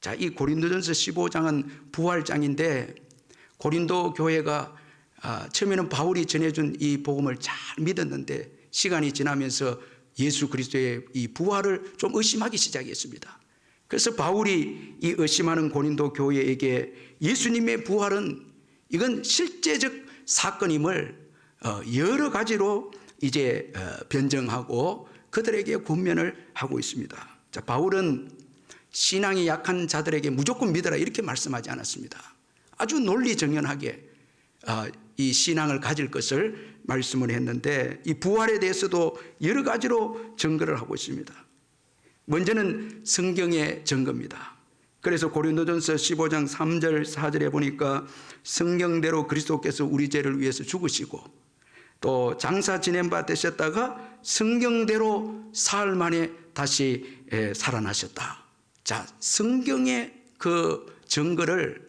자, 이 고린도전서 15장은 부활장인데 고린도 교회가 처음에는 바울이 전해준 이 복음을 잘 믿었는데 시간이 지나면서 예수 그리스도의 이 부활을 좀 의심하기 시작했습니다. 그래서 바울이 이 의심하는 고린도 교회에게 예수님의 부활은 이건 실제적 사건임을 여러 가지로 이제 변정하고 그들에게 권면을 하고 있습니다. 자, 바울은 신앙이 약한 자들에게 무조건 믿어라 이렇게 말씀하지 않았습니다. 아주 논리정연하게 이 신앙을 가질 것을 말씀을 했는데 이 부활에 대해서도 여러 가지로 증거를 하고 있습니다. 먼저는 성경의 증거입니다. 그래서 고린도전서 15장 3절 4절에 보니까 성경대로 그리스도께서 우리 죄를 위해서 죽으시고 또 장사 지낸 바 되셨다가 성경대로 사흘 만에 다시 살아나셨다. 자, 성경의 그 증거를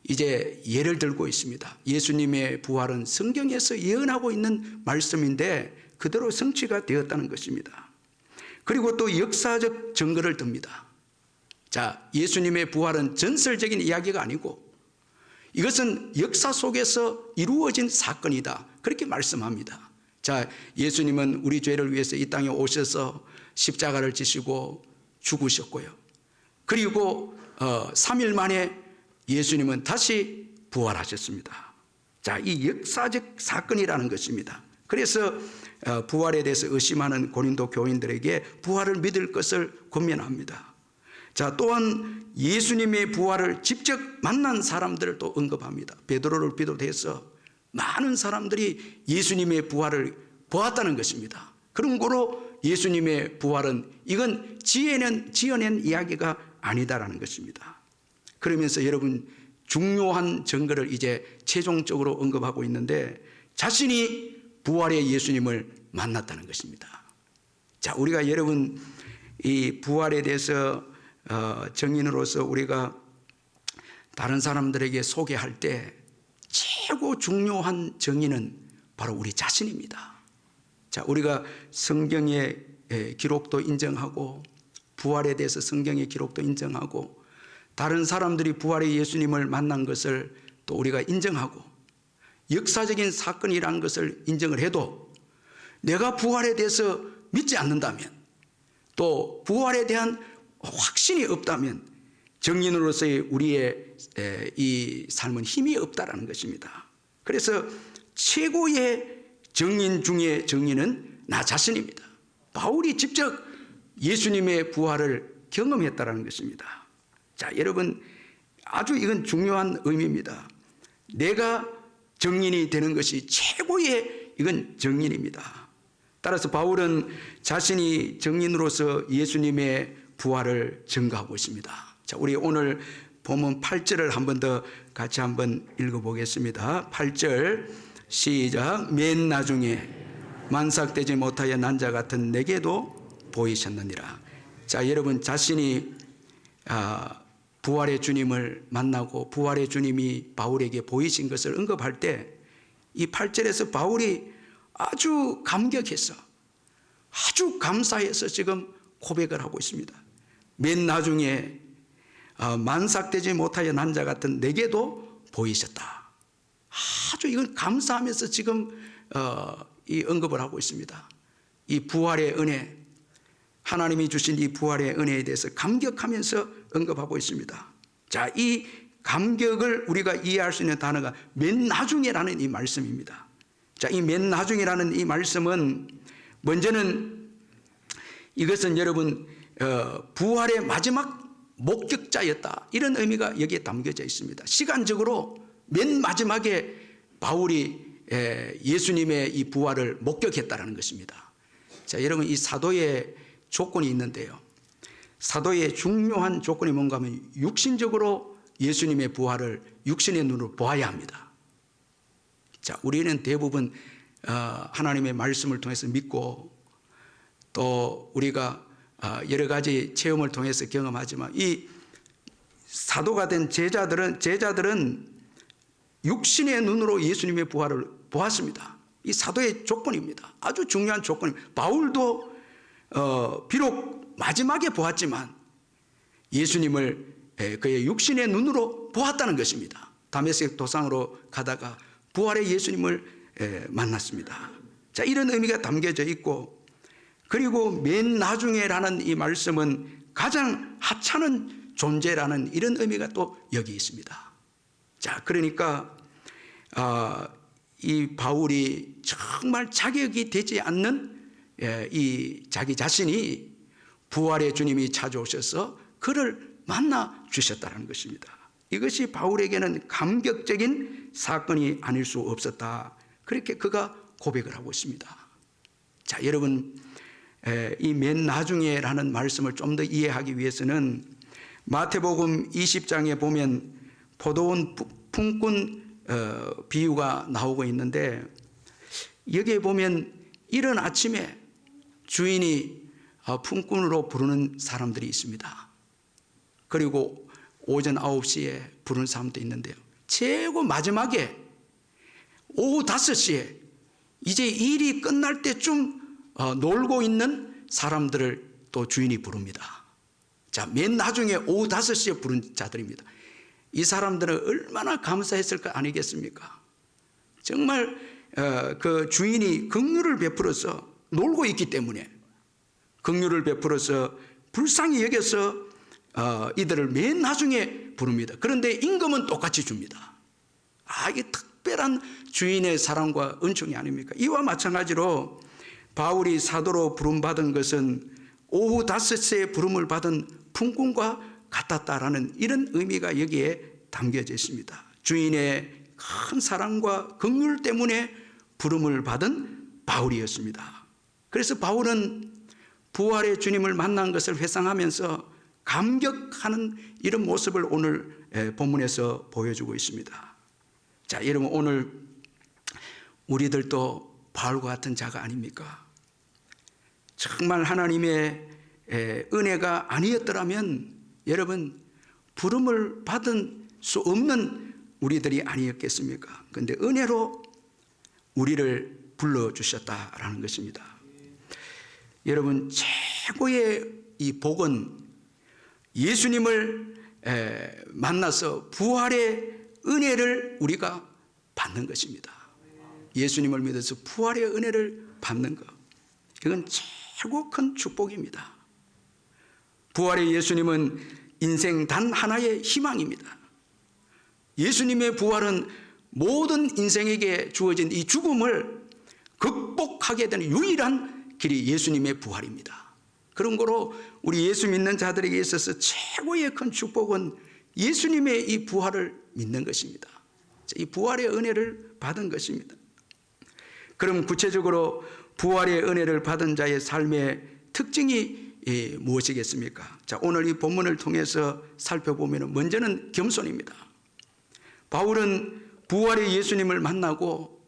이제 예를 들고 있습니다. 예수님의 부활은 성경에서 예언하고 있는 말씀인데 그대로 성취가 되었다는 것입니다. 그리고 또 역사적 증거를 듭니다. 자, 예수님의 부활은 전설적인 이야기가 아니고 이것은 역사 속에서 이루어진 사건이다. 그렇게 말씀합니다. 자, 예수님은 우리 죄를 위해서 이 땅에 오셔서 십자가를 지시고 죽으셨고요. 그리고 3일 만에 예수님은 다시 부활하셨습니다. 자, 이 역사적 사건이라는 것입니다. 그래서 부활에 대해서 의심하는 고린도 교인들에게 부활을 믿을 것을 권면합니다. 자, 또한 예수님의 부활을 직접 만난 사람들을 또 언급합니다. 베드로를 비롯해서 많은 사람들이 예수님의 부활을 보았다는 것입니다. 그런 거로 예수님의 부활은 이건 지어낸 이야기가 아니다라는 것입니다. 그러면서 여러분 중요한 증거를 이제 최종적으로 언급하고 있는데 자신이 부활의 예수님을 만났다는 것입니다. 자, 우리가 여러분 이 부활에 대해서 증인으로서 우리가 다른 사람들에게 소개할 때 최고 중요한 증인은 바로 우리 자신입니다. 자, 우리가 성경의 기록도 인정하고 부활에 대해서 성경의 기록도 인정하고 다른 사람들이 부활의 예수님을 만난 것을 또 우리가 인정하고 역사적인 사건이라는 것을 인정을 해도 내가 부활에 대해서 믿지 않는다면 또 부활에 대한 확신이 없다면 증인으로서의 우리의 이 삶은 힘이 없다라는 것입니다. 그래서 최고의 증인 중의 증인은 나 자신입니다. 바울이 직접 예수님의 부활을 경험했다라는 것입니다. 자, 여러분 아주 이건 중요한 의미입니다. 내가 증인이 되는 것이 최고의 이건 증인입니다. 따라서 바울은 자신이 증인으로서 예수님의 부활을 증거하고 있습니다. 자, 우리 오늘 본문 8절을 한 번 더 같이 한번 읽어보겠습니다. 8절 시작. 맨 나중에 만삭되지 못하여 난 자 같은 내게도 보이셨느니라. 자, 여러분 자신이 부활의 주님을 만나고 부활의 주님이 바울에게 보이신 것을 언급할 때 이 8절에서 바울이 아주 감격해서 아주 감사해서 지금 고백을 하고 있습니다. 맨 나중에 만삭되지 못하여 난 자 같은 내게도 보이셨다. 아주 이건 감사하면서 지금 이 언급을 하고 있습니다. 이 부활의 은혜, 하나님이 주신 이 부활의 은혜에 대해서 감격하면서 언급하고 있습니다. 자, 이 감격을 우리가 이해할 수 있는 단어가 맨 나중에라는 이 말씀입니다. 자, 이 맨 나중에라는 이 말씀은 먼저는 이것은 여러분 부활의 마지막 목격자였다, 이런 의미가 여기에 담겨져 있습니다. 시간적으로 맨 마지막에 바울이 예수님의 이 부활을 목격했다는 것입니다. 자, 여러분 이 사도의 조건이 있는데요, 사도의 중요한 조건이 뭔가 하면 육신적으로 예수님의 부활을 육신의 눈으로 보아야 합니다. 자, 우리는 대부분 하나님의 말씀을 통해서 믿고 또 우리가 여러 가지 체험을 통해서 경험하지만 이 사도가 된 제자들은 육신의 눈으로 예수님의 부활을 보았습니다. 이 사도의 조건입니다. 아주 중요한 조건입니다. 바울도 비록 마지막에 보았지만 예수님을 그의 육신의 눈으로 보았다는 것입니다. 다메섹 도상으로 가다가 부활의 예수님을 만났습니다. 자, 이런 의미가 담겨져 있고, 그리고 맨 나중에라는 이 말씀은 가장 하찮은 존재라는 이런 의미가 또 여기 있습니다. 자, 그러니까 이 바울이 정말 자격이 되지 않는 이 자기 자신이 부활의 주님이 찾아오셔서 그를 만나 주셨다는 것입니다. 이것이 바울에게는 감격적인 사건이 아닐 수 없었다. 그렇게 그가 고백을 하고 있습니다. 자, 여러분, 이 맨 나중에라는 말씀을 좀 더 이해하기 위해서는 마태복음 20장에 보면 포도원 품꾼 비유가 나오고 있는데, 여기에 보면 이른 아침에 주인이 품꾼으로 부르는 사람들이 있습니다. 그리고 오전 9시에 부르는 사람도 있는데요, 최고 마지막에 오후 5시에 이제 일이 끝날 때쯤 놀고 있는 사람들을 또 주인이 부릅니다. 자, 맨 나중에 오후 5시에 부른 자들입니다. 이 사람들은 얼마나 감사했을 거 아니겠습니까? 정말 그 주인이 긍휼을 베풀어서 놀고 있기 때문에 긍휼을 베풀어서 불쌍히 여겨서 이들을 맨 나중에 부릅니다. 그런데 임금은 똑같이 줍니다. 이게 특별한 주인의 사랑과 은총이 아닙니까? 이와 마찬가지로 바울이 사도로 부름받은 것은 오후 5시에 부름을 받은 품꾼과 같았다라는 이런 의미가 여기에 담겨져 있습니다. 주인의 큰 사랑과 긍휼 때문에 부름을 받은 바울이었습니다. 그래서 바울은 부활의 주님을 만난 것을 회상하면서 감격하는 이런 모습을 오늘 본문에서 보여주고 있습니다. 자, 여러분, 오늘 우리들도 바울과 같은 자가 아닙니까? 정말 하나님의 은혜가 아니었더라면 여러분, 부름을 받은 수 없는 우리들이 아니었겠습니까? 그런데 은혜로 우리를 불러주셨다라는 것입니다. 여러분, 최고의 이 복은 예수님을 만나서 부활의 은혜를 우리가 받는 것입니다. 예수님을 믿어서 부활의 은혜를 받는 것, 이건 최고 큰 축복입니다. 부활의 예수님은 인생 단 하나의 희망입니다. 예수님의 부활은 모든 인생에게 주어진 이 죽음을 극복하게 되는 유일한 길이 예수님의 부활입니다. 그런 거로 우리 예수 믿는 자들에게 있어서 최고의 큰 축복은 예수님의 이 부활을 믿는 것입니다. 이 부활의 은혜를 받은 것입니다. 그럼 구체적으로 부활의 은혜를 받은 자의 삶의 특징이 무엇이겠습니까? 자, 오늘 이 본문을 통해서 살펴보면 먼저는 겸손입니다. 바울은 부활의 예수님을 만나고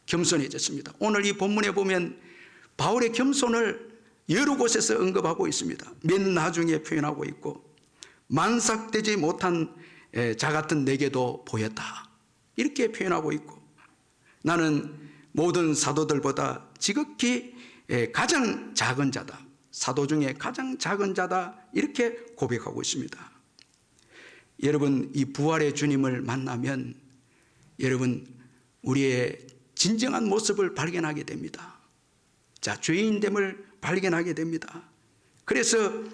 겸손해졌습니다. 오늘 이 본문에 보면 바울의 겸손을 여러 곳에서 언급하고 있습니다. 맨 나중에 표현하고 있고, 만삭되지 못한 자 같은 내게도 보였다, 이렇게 표현하고 있고, 나는 모든 사도들보다 지극히 가장 작은 자다, 사도 중에 가장 작은 자다, 이렇게 고백하고 있습니다. 여러분, 이 부활의 주님을 만나면 여러분, 우리의 진정한 모습을 발견하게 됩니다. 자, 죄인됨을 발견하게 됩니다. 그래서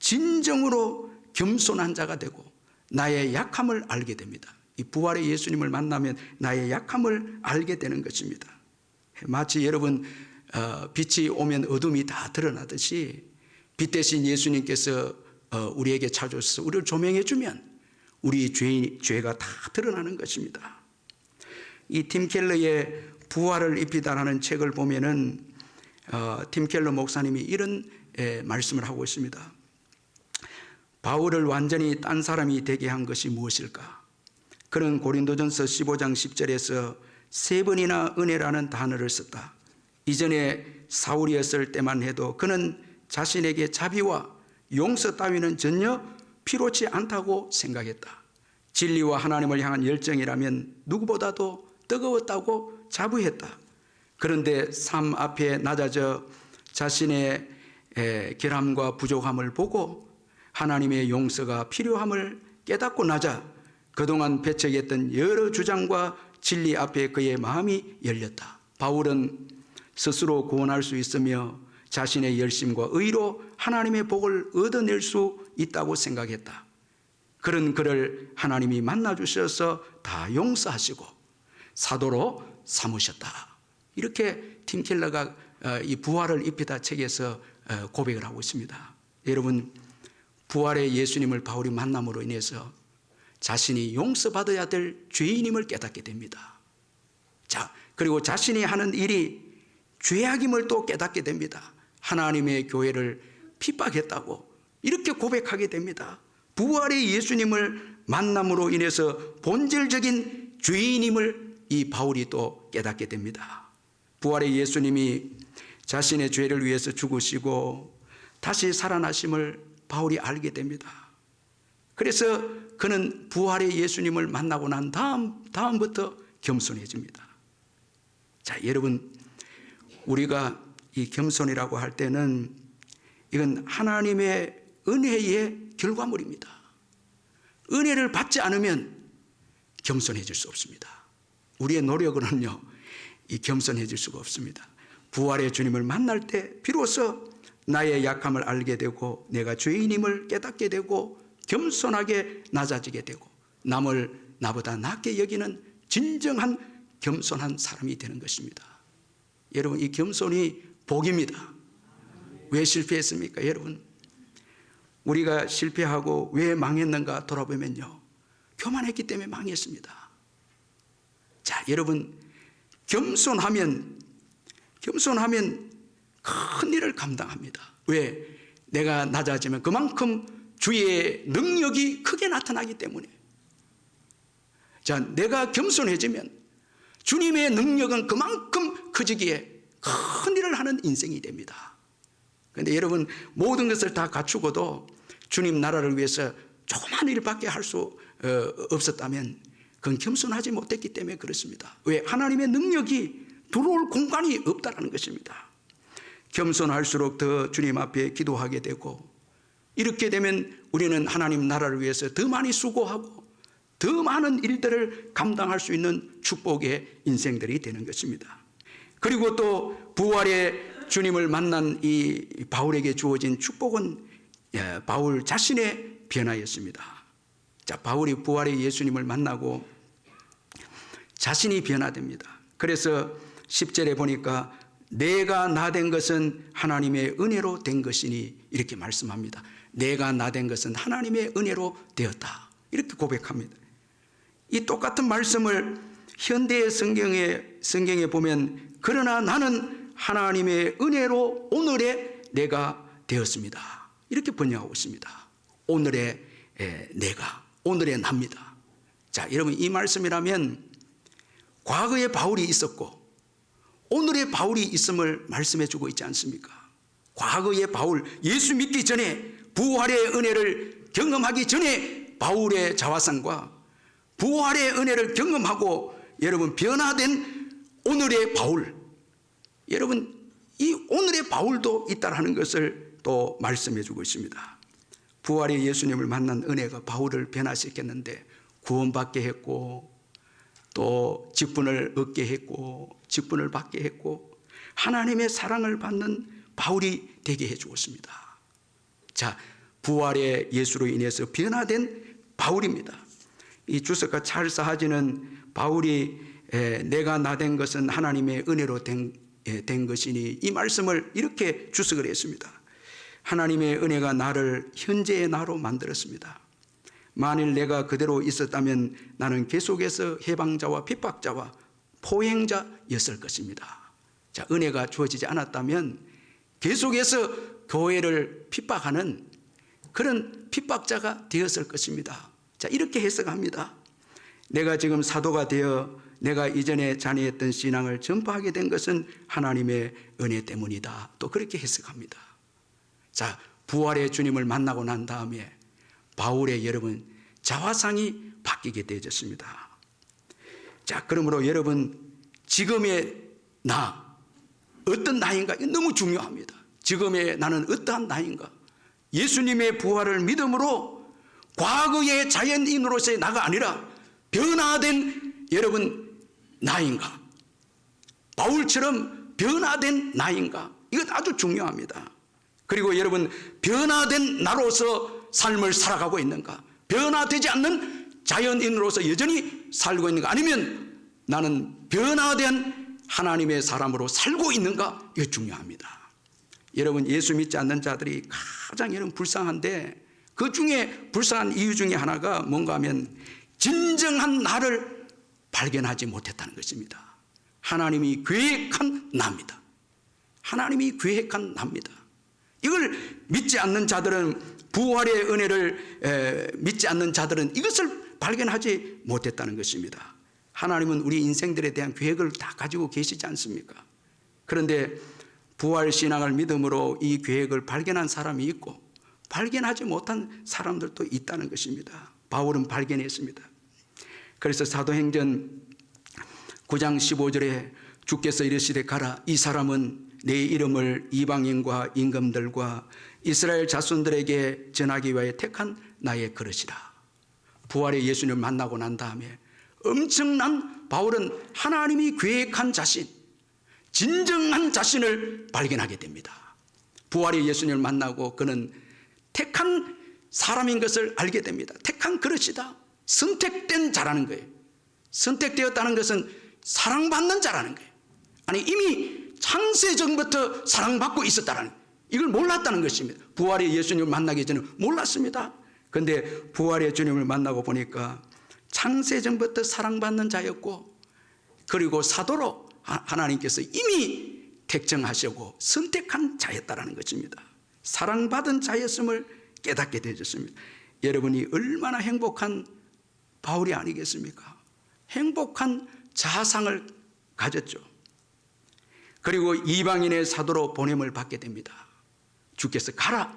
진정으로 겸손한 자가 되고 나의 약함을 알게 됩니다. 이 부활의 예수님을 만나면 나의 약함을 알게 되는 것입니다. 마치 여러분, 빛이 오면 어둠이 다 드러나듯이 빛 대신 예수님께서 우리에게 찾아오셔서 우리를 조명해 주면 우리 죄가 다 드러나는 것입니다. 이 팀 켈러의 부활을 입히다라는 책을 보면은 팀 켈러 목사님이 이런 말씀을 하고 있습니다. 바울을 완전히 딴 사람이 되게 한 것이 무엇일까? 그는 고린도전서 15장 10절에서 3번이나 은혜라는 단어를 썼다. 이전에 사울이었을 때만 해도 그는 자신에게 자비와 용서 따위는 전혀 필요치 않다고 생각했다. 진리와 하나님을 향한 열정이라면 누구보다도 뜨거웠다고 자부했다. 그런데 삶 앞에 낮아져 자신의 결함과 부족함을 보고 하나님의 용서가 필요함을 깨닫고 나자 그동안 배척했던 여러 주장과 진리 앞에 그의 마음이 열렸다. 바울은 스스로 구원할 수 있으며 자신의 열심과 의로 하나님의 복을 얻어낼 수 있다고 생각했다. 그런 그를 하나님이 만나주셔서 다 용서하시고 사도로 삼으셨다. 이렇게 팀 켈러가 이 부활을 입히다 책에서 고백을 하고 있습니다. 여러분, 부활의 예수님을 바울이 만남으로 인해서 자신이 용서받아야 될 죄인임을 깨닫게 됩니다. 자, 그리고 자신이 하는 일이 죄악임을 또 깨닫게 됩니다. 하나님의 교회를 핍박했다고 이렇게 고백하게 됩니다. 부활의 예수님을 만남으로 인해서 본질적인 죄인임을 이 바울이 또 깨닫게 됩니다. 부활의 예수님이 자신의 죄를 위해서 죽으시고 다시 살아나심을 바울이 알게 됩니다. 그래서 그는 부활의 예수님을 만나고 난 다음부터 겸손해집니다. 자, 여러분, 우리가 이 겸손이라고 할 때는 이건 하나님의 은혜의 결과물입니다. 은혜를 받지 않으면 겸손해질 수 없습니다. 우리의 노력으로는요, 이 겸손해질 수가 없습니다. 부활의 주님을 만날 때 비로소 나의 약함을 알게 되고 내가 죄인임을 깨닫게 되고 겸손하게 낮아지게 되고 남을 나보다 낮게 여기는 진정한 겸손한 사람이 되는 것입니다. 여러분, 이 겸손이 복입니다. 왜 실패했습니까? 여러분, 우리가 실패하고 왜 망했는가 돌아보면요, 교만했기 때문에 망했습니다. 자, 여러분, 겸손하면 큰 일을 감당합니다. 왜? 내가 낮아지면 그만큼 주의 능력이 크게 나타나기 때문에. 자, 내가 겸손해지면 주님의 능력은 그만큼 커지기에 큰 일을 하는 인생이 됩니다. 그런데 여러분, 모든 것을 다 갖추고도 주님 나라를 위해서 조그만 일밖에 할 수 없었다면 그건 겸손하지 못했기 때문에 그렇습니다. 왜? 하나님의 능력이 들어올 공간이 없다는 것입니다. 겸손할수록 더 주님 앞에 기도하게 되고, 이렇게 되면 우리는 하나님 나라를 위해서 더 많이 수고하고 더 많은 일들을 감당할 수 있는 축복의 인생들이 되는 것입니다. 그리고 또 부활의 주님을 만난 이 바울에게 주어진 축복은 바울 자신의 변화였습니다. 자, 바울이 부활의 예수님을 만나고 자신이 변화됩니다. 그래서 10절에 보니까 내가 나 된 것은 하나님의 은혜로 된 것이니 이렇게 말씀합니다. 내가 나 된 것은 하나님의 은혜로 되었다. 이렇게 고백합니다. 이 똑같은 말씀을 현대의 성경에 보면 그러나 나는 하나님의 은혜로 오늘의 내가 되었습니다. 이렇게 번역하고 있습니다. 오늘의 내가, 오늘의 납니다. 자, 여러분, 이 말씀이라면 과거에 바울이 있었고 오늘의 바울이 있음을 말씀해 주고 있지 않습니까? 과거의 바울, 예수 믿기 전에 부활의 은혜를 경험하기 전에 바울의 자화상과 부활의 은혜를 경험하고 여러분 변화된 오늘의 바울, 여러분 이 오늘의 바울도 있다라는 것을 또 말씀해 주고 있습니다. 부활의 예수님을 만난 은혜가 바울을 변화시켰는데 구원받게 했고 또 직분을 얻게 했고 직분을 받게 했고 하나님의 사랑을 받는 바울이 되게 해 주었습니다. 자, 부활의 예수로 인해서 변화된 바울입니다. 이 주석가 찰스 하지는 바울이 내가 나 된 것은 하나님의 은혜로 된 것이니 이 말씀을 이렇게 주석을 했습니다. 하나님의 은혜가 나를 현재의 나로 만들었습니다. 만일 내가 그대로 있었다면 나는 계속해서 해방자와 핍박자와 포행자였을 것입니다. 자, 은혜가 주어지지 않았다면 계속해서 교회를 핍박하는 그런 핍박자가 되었을 것입니다. 자, 이렇게 해석합니다. 내가 지금 사도가 되어 내가 이전에 잔해했던 신앙을 전파하게 된 것은 하나님의 은혜 때문이다. 또 그렇게 해석합니다. 자, 부활의 주님을 만나고 난 다음에 바울의 여러분 자화상이 바뀌게 되어졌습니다. 자, 그러므로 여러분 지금의 나 어떤 나인가 너무 중요합니다. 지금의 나는 어떠한 나인가? 예수님의 부활을 믿음으로 과거의 자연인으로서의 나가 아니라 변화된 여러분 나인가? 바울처럼 변화된 나인가? 이건 아주 중요합니다. 그리고 여러분, 변화된 나로서 삶을 살아가고 있는가? 변화되지 않는 자연인으로서 여전히 살고 있는가? 아니면 나는 변화된 하나님의 사람으로 살고 있는가? 이거 중요합니다. 여러분, 예수 믿지 않는 자들이 가장 여러분 불쌍한데, 그 중에 불쌍한 이유 중에 하나가 뭔가 하면 진정한 나를 발견하지 못했다는 것입니다. 하나님이 계획한 나입니다. 하나님이 계획한 나입니다. 이걸 믿지 않는 자들은, 부활의 은혜를 믿지 않는 자들은 이것을 발견하지 못했다는 것입니다. 하나님은 우리 인생들에 대한 계획을 다 가지고 계시지 않습니까? 그런데 부활 신앙을 믿음으로 이 계획을 발견한 사람이 있고 발견하지 못한 사람들도 있다는 것입니다. 바울은 발견했습니다. 그래서 사도행전 9장 15절에 주께서 이르시되 가라, 이 사람은 내 이름을 이방인과 임금들과 이스라엘 자손들에게 전하기 위하여 택한 나의 그릇이라. 부활의 예수님을 만나고 난 다음에 엄청난 바울은 하나님이 계획한 자신, 진정한 자신을 발견하게 됩니다. 부활의 예수님을 만나고 그는 택한 사람인 것을 알게 됩니다. 택한 그릇이다. 선택된 자라는 거예요. 선택되었다는 것은 사랑받는 자라는 거예요. 아니, 이미 창세전부터 사랑받고 있었다는 거예요. 이걸 몰랐다는 것입니다. 부활의 예수님을 만나기 전에 몰랐습니다. 그런데 부활의 주님을 만나고 보니까 창세전부터 사랑받는 자였고, 그리고 사도로 하나님께서 이미 택정하시고 선택한 자였다는 것입니다. 사랑받은 자였음을 깨닫게 되었습니다. 여러분이 얼마나 행복한 바울이 아니겠습니까? 행복한 자상을 가졌죠. 그리고 이방인의 사도로 보냄을 받게 됩니다. 주께서 가라,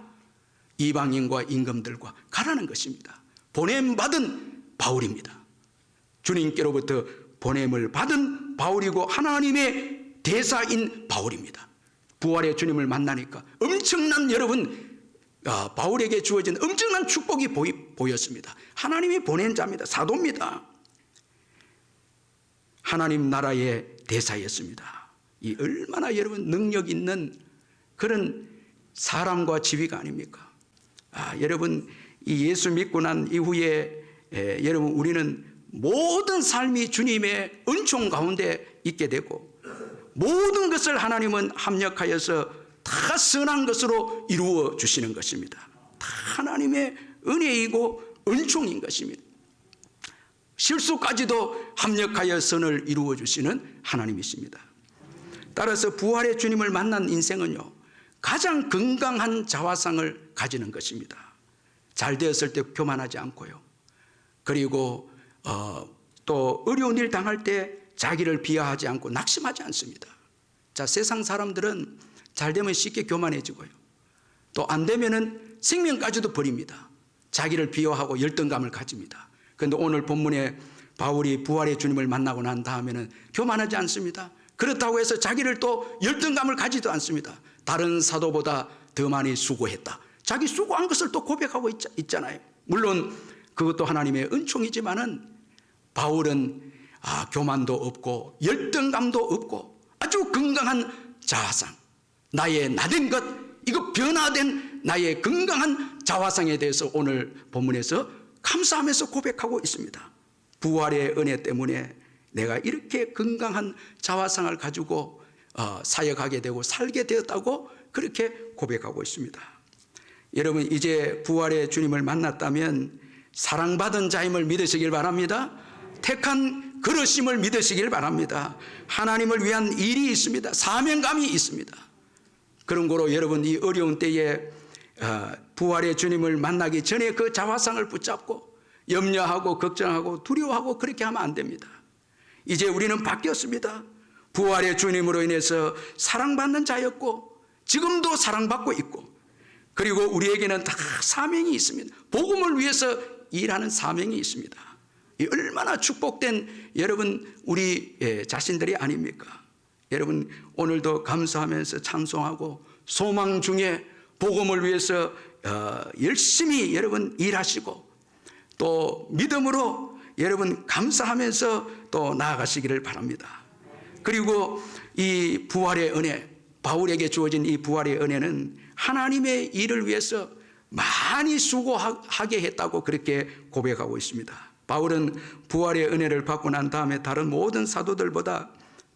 이방인과 임금들과 가라는 것입니다. 보냄받은 바울입니다. 주님께로부터 보냄을 받은 바울이고 하나님의 대사인 바울입니다. 부활의 주님을 만나니까 엄청난, 여러분, 바울에게 주어진 엄청난 축복이 보였습니다. 하나님이 보낸 자입니다. 사도입니다. 하나님 나라의 대사였습니다. 이 얼마나 여러분 능력 있는 그런 사람과 지위가 아닙니까? 여러분, 이 예수 믿고 난 이후에 여러분, 우리는 모든 삶이 주님의 은총 가운데 있게 되고, 모든 것을 하나님은 합력하여서 다 선한 것으로 이루어 주시는 것입니다. 다 하나님의 은혜이고 은총인 것입니다. 실수까지도 합력하여 선을 이루어 주시는 하나님이십니다. 따라서 부활의 주님을 만난 인생은요, 가장 건강한 자화상을 가지는 것입니다. 잘 되었을 때 교만하지 않고요. 그리고 또 어려운 일 당할 때 자기를 비하하지 않고 낙심하지 않습니다. 자, 세상 사람들은 잘 되면 쉽게 교만해지고요. 또 안 되면은 생명까지도 버립니다. 자기를 비하하고 열등감을 가집니다. 그런데 오늘 본문에 바울이 부활의 주님을 만나고 난 다음에는 교만하지 않습니다. 그렇다고 해서 자기를 또 열등감을 가지도 않습니다. 다른 사도보다 더 많이 수고했다. 자기 수고한 것을 또 고백하고 있잖아요. 물론 그것도 하나님의 은총이지만은 바울은 교만도 없고 열등감도 없고 아주 건강한 자화상, 나의 나된 것, 이거 변화된 나의 건강한 자화상에 대해서 오늘 본문에서 감사하면서 고백하고 있습니다. 부활의 은혜 때문에 내가 이렇게 건강한 자화상을 가지고 사역하게 되고 살게 되었다고 그렇게 고백하고 있습니다. 여러분, 이제 부활의 주님을 만났다면 사랑받은 자임을 믿으시길 바랍니다. 택한 그릇임을 믿으시길 바랍니다. 하나님을 위한 일이 있습니다. 사명감이 있습니다. 그런 거로 여러분, 이 어려운 때에 부활의 주님을 만나기 전에 그 자화상을 붙잡고 염려하고 걱정하고 두려워하고 그렇게 하면 안 됩니다. 이제 우리는 바뀌었습니다. 부활의 주님으로 인해서 사랑받는 자였고 지금도 사랑받고 있고, 그리고 우리에게는 다 사명이 있습니다. 복음을 위해서 일하는 사명이 있습니다. 이 얼마나 축복된 여러분 우리 자신들이 아닙니까? 여러분, 오늘도 감사하면서 찬송하고 소망 중에 복음을 위해서 열심히 여러분 일하시고 또 믿음으로 여러분 감사하면서 또 나아가시기를 바랍니다. 그리고 이 부활의 은혜, 바울에게 주어진 이 부활의 은혜는 하나님의 일을 위해서 많이 수고하게 했다고 그렇게 고백하고 있습니다. 바울은 부활의 은혜를 받고 난 다음에 다른 모든 사도들보다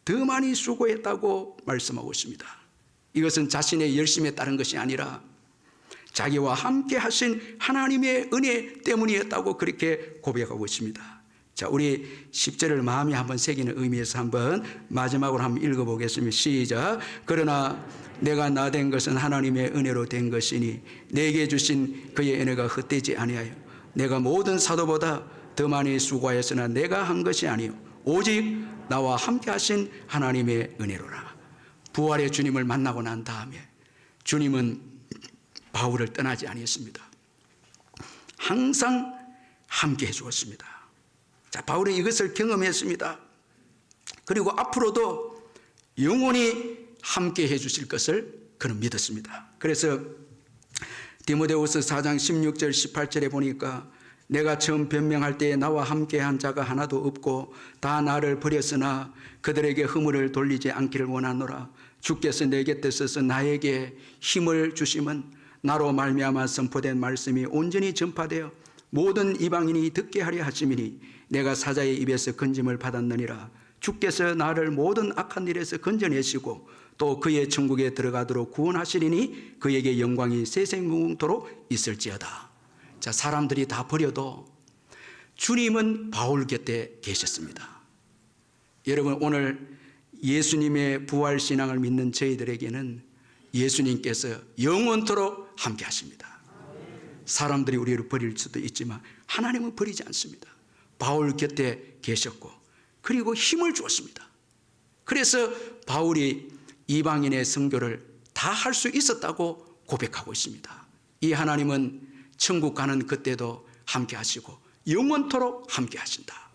더 많이 수고했다고 말씀하고 있습니다. 이것은 자신의 열심에 따른 것이 아니라 자기와 함께 하신 하나님의 은혜 때문이었다고 그렇게 고백하고 있습니다. 자, 우리 10절을 마음에 한번 새기는 의미에서 한번 마지막으로 한번 읽어보겠습니다. 시작. 그러나 내가 나 된 것은 하나님의 은혜로 된 것이니 내게 주신 그의 은혜가 헛되지 아니하여 내가 모든 사도보다 더 많이 수고하였으나 내가 한 것이 아니요 오직 나와 함께 하신 하나님의 은혜로라. 부활의 주님을 만나고 난 다음에 주님은 바울을 떠나지 아니했습니다. 항상 함께 해주었습니다. 자, 바울은 이것을 경험했습니다. 그리고 앞으로도 영원히 함께 해주실 것을 그는 믿었습니다. 그래서 디모데후서 4장 16절 18절에 보니까 내가 처음 변명할 때에 나와 함께한 자가 하나도 없고 다 나를 버렸으나 그들에게 허물을 돌리지 않기를 원하노라. 주께서 내 곁에 서서 나에게 힘을 주심은 나로 말미암아 선포된 말씀이 온전히 전파되어 모든 이방인이 듣게 하려 하심이니 내가 사자의 입에서 건짐을 받았느니라. 주께서 나를 모든 악한 일에서 건져내시고 또 그의 천국에 들어가도록 구원하시리니 그에게 영광이 세생무궁토록 있을지어다. 자, 사람들이 다 버려도 주님은 바울 곁에 계셨습니다. 여러분, 오늘 예수님의 부활신앙을 믿는 저희들에게는 예수님께서 영원토록 함께 하십니다. 사람들이 우리를 버릴 수도 있지만 하나님은 버리지 않습니다. 바울 곁에 계셨고 그리고 힘을 주었습니다. 그래서 바울이 이방인의 선교를 다 할 수 있었다고 고백하고 있습니다. 이 하나님은 천국 가는 그때도 함께 하시고 영원토록 함께 하신다.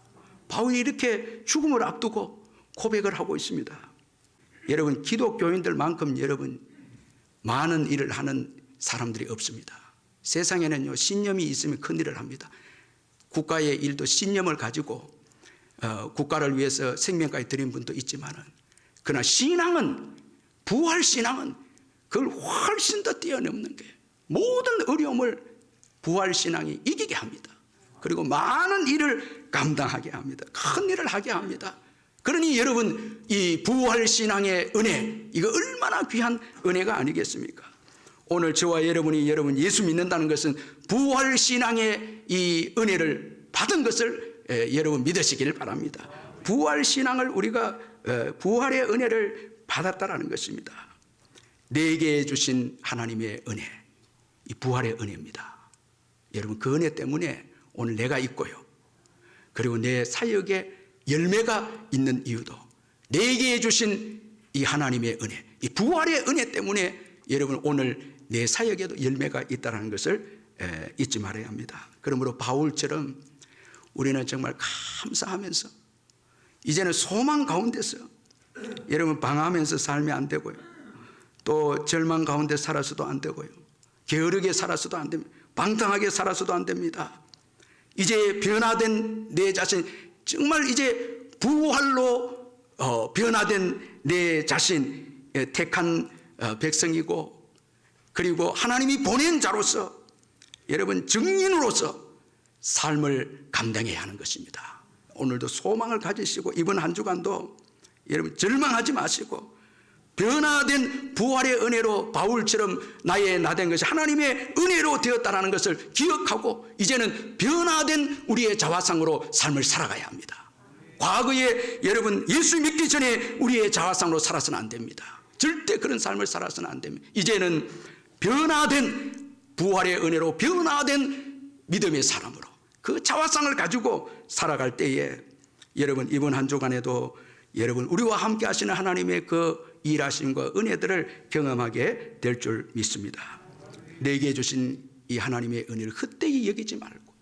바울이 이렇게 죽음을 앞두고 고백을 하고 있습니다. 여러분, 기독교인들만큼 여러분 많은 일을 하는 사람들이 없습니다. 세상에는요, 신념이 있으면 큰 일을 합니다. 국가의 일도 신념을 가지고 국가를 위해서 생명까지 드린 분도 있지만은, 그러나 신앙은, 부활 신앙은 그걸 훨씬 더 뛰어넘는 게 모든 어려움을 부활 신앙이 이기게 합니다. 그리고 많은 일을 감당하게 합니다. 큰 일을 하게 합니다. 그러니 여러분, 이 부활 신앙의 은혜, 이거 얼마나 귀한 은혜가 아니겠습니까? 오늘 저와 여러분이 여러분 예수 믿는다는 것은 부활 신앙의 이 은혜를 받은 것을 여러분 믿으시길 바랍니다. 부활 신앙을 우리가 부활의 은혜를 받았다라는 것입니다. 내게 주신 하나님의 은혜, 이 부활의 은혜입니다. 여러분, 그 은혜 때문에 오늘 내가 있고요, 그리고 내 사역에 열매가 있는 이유도 내게 주신 이 하나님의 은혜, 이 부활의 은혜 때문에 여러분 오늘 내 사역에도 열매가 있다는 것을 잊지 말아야 합니다. 그러므로 바울처럼 우리는 정말 감사하면서 이제는 소망 가운데서 여러분 방황하면서 살면 안 되고요, 또 절망 가운데 살아서도 안 되고요, 게으르게 살아서도 안 됩니다. 방탕하게 살아서도 안 됩니다. 이제 변화된 내 자신, 정말 이제 부활로 변화된 내 자신, 택한 백성이고, 그리고 하나님이 보낸 자로서 여러분 증인으로서 삶을 감당해야 하는 것입니다. 오늘도 소망을 가지시고 이번 한 주간도 여러분 절망하지 마시고 변화된 부활의 은혜로 바울처럼 나의 나된 것이 하나님의 은혜로 되었다는 것을 기억하고 이제는 변화된 우리의 자화상으로 삶을 살아가야 합니다. 과거에 여러분 예수 믿기 전에 우리의 자화상으로 살아서는 안 됩니다. 절대 그런 삶을 살아서는 안 됩니다. 이제는 변화된 부활의 은혜로 변화된 믿음의 사람으로 그 자화상을 가지고 살아갈 때에 여러분 이번 한 주간에도 여러분 우리와 함께 하시는 하나님의 그 일하심과 은혜들을 경험하게 될 줄 믿습니다. 내게 주신 이 하나님의 은혜를 헛되이 여기지 말고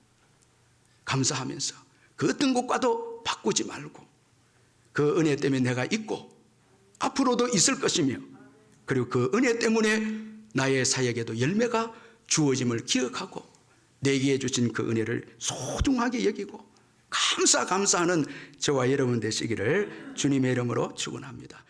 감사하면서 그 어떤 것과도 바꾸지 말고 그 은혜 때문에 내가 있고 앞으로도 있을 것이며, 그리고 그 은혜 때문에 나의 사역에도 열매가 주어짐을 기억하고 내게 주신 그 은혜를 소중하게 여기고 감사하는 저와 여러분 되시기를 주님의 이름으로 축원합니다.